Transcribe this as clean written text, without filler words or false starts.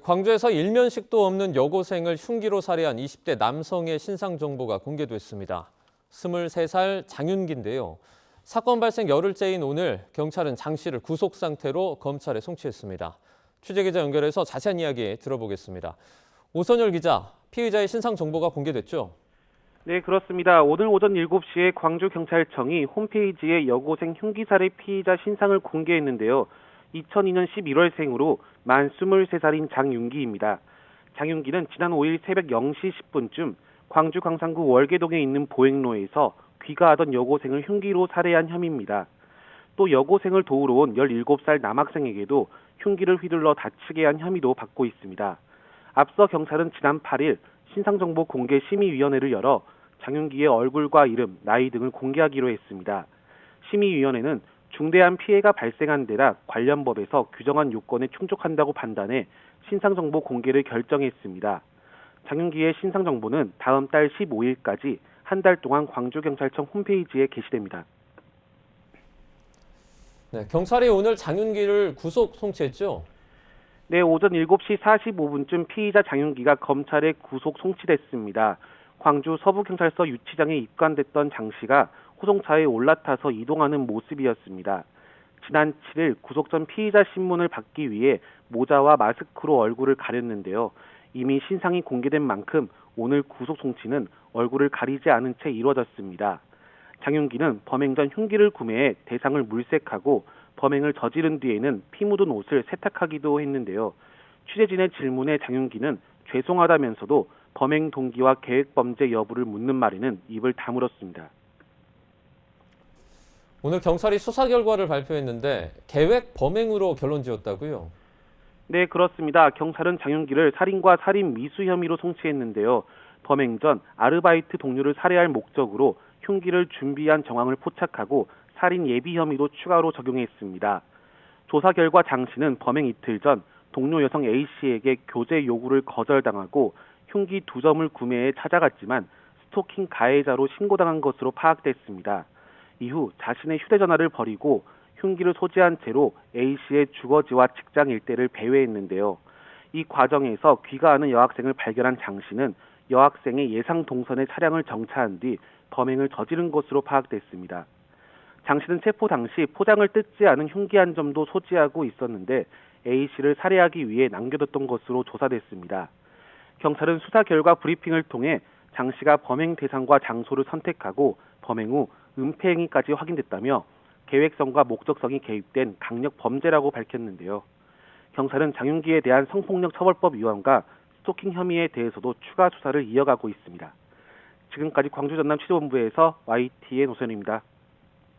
광주에서 일면식도 없는 여고생을 흉기로 살해한 20대 남성의 신상 정보가 공개됐습니다. 23살 장윤기인데요. 사건 발생 열흘째인 오늘 경찰은 장 씨를 구속 상태로 검찰에 송치했습니다. 취재기자 연결해서 자세한 이야기 들어보겠습니다. 오선열 기자, 피의자의 신상 정보가 공개됐죠? 네, 그렇습니다. 오늘 오전 7시에 광주경찰청이 홈페이지에 여고생 흉기 살해 피의자 신상을 공개했는데요. 2002년 11월생으로 만 23살인 장윤기입니다. 장윤기는 지난 5일 새벽 0시 10분쯤 광주 광산구 월계동에 있는 보행로에서 귀가하던 여고생을 흉기로 살해한 혐의입니다. 또 여고생을 도우러 온 17살 남학생에게도 흉기를 휘둘러 다치게 한 혐의도 받고 있습니다. 앞서 경찰은 지난 8일 신상정보공개심의위원회를 열어 장윤기의 얼굴과 이름, 나이 등을 공개하기로 했습니다. 심의위원회는 중대한 피해가 발생한 데라 관련 법에서 규정한 요건에 충족한다고 판단해 신상정보 공개를 결정했습니다. 장윤기의 신상정보는 다음 달 15일까지 한 달 동안 광주경찰청 홈페이지에 게시됩니다. 네, 경찰이 오늘 장윤기를 구속 송치했죠? 네, 오전 7시 45분쯤 피의자 장윤기가 검찰에 구속 송치됐습니다. 광주 서부경찰서 유치장에 입관됐던 장 씨가 호송차에 올라타서 이동하는 모습이었습니다. 지난 7일 구속 전 피의자 신문을 받기 위해 모자와 마스크로 얼굴을 가렸는데요. 이미 신상이 공개된 만큼 오늘 구속 송치는 얼굴을 가리지 않은 채 이루어졌습니다. 장윤기는 범행 전 흉기를 구매해 대상을 물색하고 범행을 저지른 뒤에는 피 묻은 옷을 세탁하기도 했는데요. 취재진의 질문에 장윤기는 죄송하다면서도 범행 동기와 계획 범죄 여부를 묻는 말에는 입을 다물었습니다. 오늘 경찰이 수사 결과를 발표했는데 계획 범행으로 결론 지었다고요? 네, 그렇습니다. 경찰은 장윤기를 살인과 살인 미수 혐의로 송치했는데요. 범행 전 아르바이트 동료를 살해할 목적으로 흉기를 준비한 정황을 포착하고 살인 예비 혐의도 추가로 적용했습니다. 조사 결과 장 씨는 범행 이틀 전 동료 여성 A 씨에게 교제 요구를 거절당하고 흉기 2점을 구매해 찾아갔지만 스토킹 가해자로 신고당한 것으로 파악됐습니다. 이후 자신의 휴대전화를 버리고 흉기를 소지한 채로 A 씨의 주거지와 직장 일대를 배회했는데요. 이 과정에서 귀가하는 여학생을 발견한 장 씨는 여학생의 예상 동선의 차량을 정차한 뒤 범행을 저지른 것으로 파악됐습니다. 장 씨는 체포 당시 포장을 뜯지 않은 흉기 한 점도 소지하고 있었는데 A 씨를 살해하기 위해 남겨뒀던 것으로 조사됐습니다. 경찰은 수사 결과 브리핑을 통해 장 씨가 범행 대상과 장소를 선택하고 범행 후 은폐 행위까지 확인됐다며 계획성과 목적성이 개입된 강력 범죄라고 밝혔는데요. 경찰은 장윤기에 대한 성폭력 처벌법 위반과 스토킹 혐의에 대해서도 추가 수사를 이어가고 있습니다. 지금까지 광주 전남 취재본부에서 YTN 오선입니다.